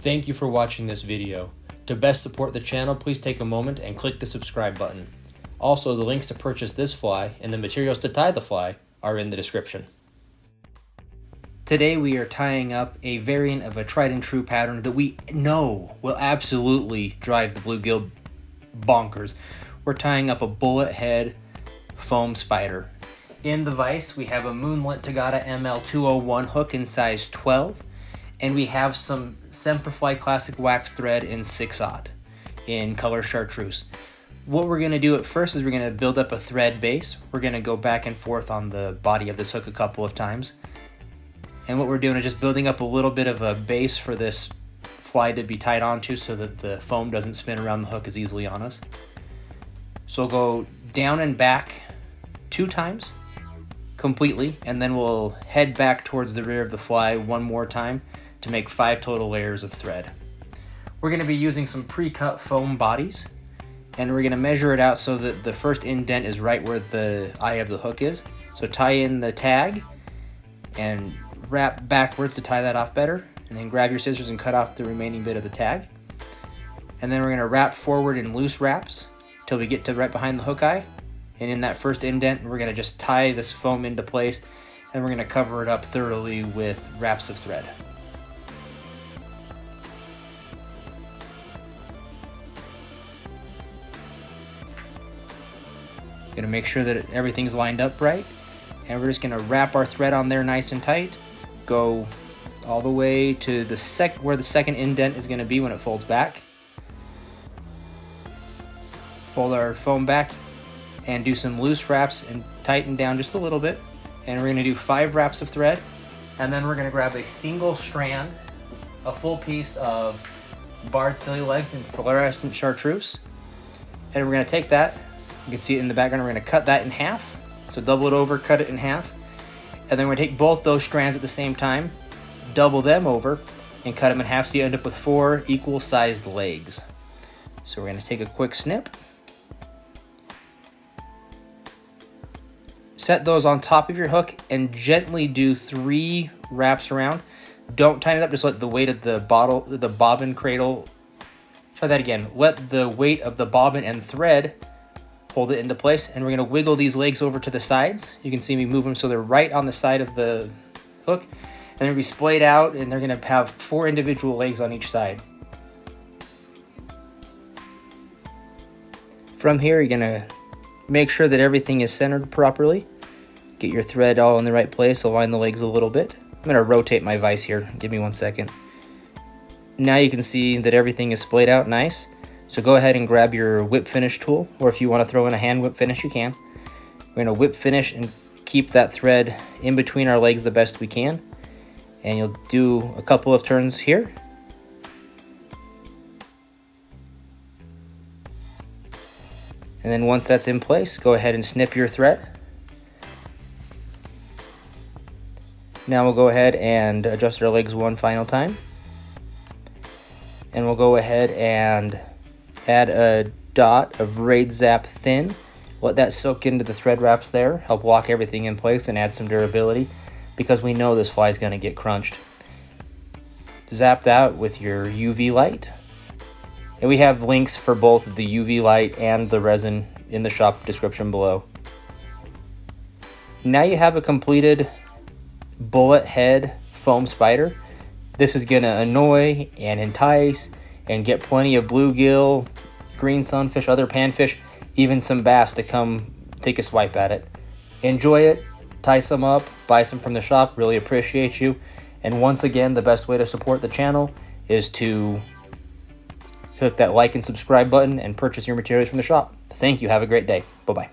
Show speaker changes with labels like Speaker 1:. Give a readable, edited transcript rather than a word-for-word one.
Speaker 1: Thank you for watching this video. To best support the channel, please take a moment and click the subscribe button. Also, the links to purchase this fly and the materials to tie the fly are in the description. Today we are tying up a variant of a tried and true pattern that we know will absolutely drive the bluegill bonkers. We're tying up a bullet head foam spider. In the vise we have a Moonlit Tagata ML201 hook in size 12, and we have some Semperfli Classic wax thread in 6/0 in color chartreuse. What we're going to do at first is we're going to build up a thread base. We're going to go back and forth on the body of this hook a couple of times. And what we're doing is just building up a little bit of a base for this fly to be tied onto so that the foam doesn't spin around the hook as easily on us. So we'll go down and back 2 times completely, and then we'll head back towards the rear of the fly one more time to make 5 total layers of thread. We're going to be using some pre-cut foam bodies, and we're going to measure it out so that the first indent is right where the eye of the hook is. So tie in the tag and wrap backwards to tie that off better, and then grab your scissors and cut off the remaining bit of the tag. And then we're going to wrap forward in loose wraps till we get to right behind the hook eye, and in that first indent we're going to just tie this foam into place, and we're going to cover it up thoroughly with wraps of thread. Going to make sure that everything's lined up right, and we're just going to wrap our thread on there nice and tight. Go all the way to the where the second indent is going to be when it folds back. Fold our foam back and do some loose wraps and tighten down just a little bit. And we're going to do 5 wraps of thread, and then we're going to grab a single strand, a full piece of barred silly legs in fluorescent chartreuse, and we're going to take that. You can see it in the background. We're going to cut that in half. So double it over, cut it in half. And then we're going to take both those strands at the same time, double them over, and cut them in half so you end up with 4 equal sized legs. So we're going to take a quick snip. Set those on top of your hook and gently do 3 wraps around. Don't tighten it up, just let the weight of the bobbin cradle. Try that again. Let the weight of the bobbin and thread hold it into place, and we're going to wiggle these legs over to the sides. You can see me move them so they're right on the side of the hook, and they're going to be splayed out, and they're going to have 4 individual legs on each side. From here, you're going to make sure that everything is centered properly. Get your thread all in the right place, align the legs a little bit. I'm going to rotate my vise here. Give me 1 second. Now you can see that everything is splayed out nice. So go ahead and grab your whip finish tool, or if you want to throw in a hand whip finish, you can. We're going to whip finish and keep that thread in between our legs the best we can. And you'll do a couple of turns here. And then once that's in place, go ahead and snip your thread. Now we'll go ahead and adjust our legs one final time. And we'll go ahead and add a dot of Raid Zap Thin. Let that soak into the thread wraps there, help lock everything in place and add some durability, because we know this fly is going to get crunched. Zap that with your UV light. And we have links for both the UV light and the resin in the shop description below. Now you have a completed bullet head foam spider. This is going to annoy and entice and get plenty of bluegill, green sunfish, other panfish, even some bass to come take a swipe at it. Enjoy it, tie some up, buy some from the shop, really appreciate you. And once again, the best way to support the channel is to click that like and subscribe button and purchase your materials from the shop. Thank you, have a great day. Bye-bye.